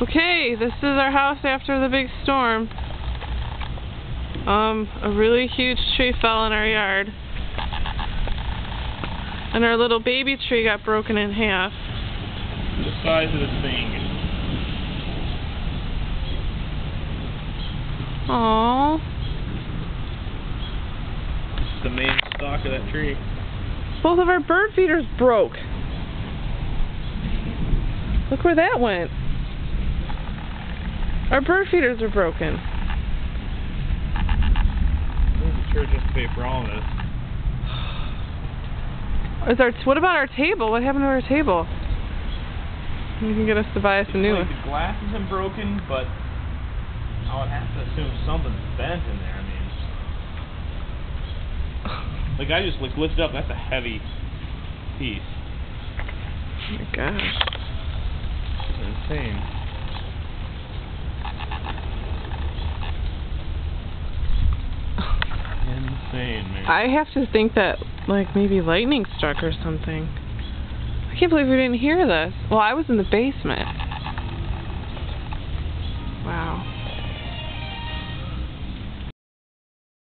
Okay, this is our house after the big storm. A really huge tree fell in our yard. And our little baby tree got broken in half. The size of this thing. Aww. It's the main stalk of that tree. Both of our bird feeders broke. Look where that went. Our bird feeders are broken. The church has to pay for all of this. What about our table? What happened to our table? You can get us to buy us a new one. The glass isn't broken, but I would have to assume something's bent in there. I mean, like I just lifted up. That's a heavy piece. Oh my gosh. It's insane. Insane, man. I have to think that, like, maybe lightning struck or something. I can't believe we didn't hear this. Well, I was in the basement.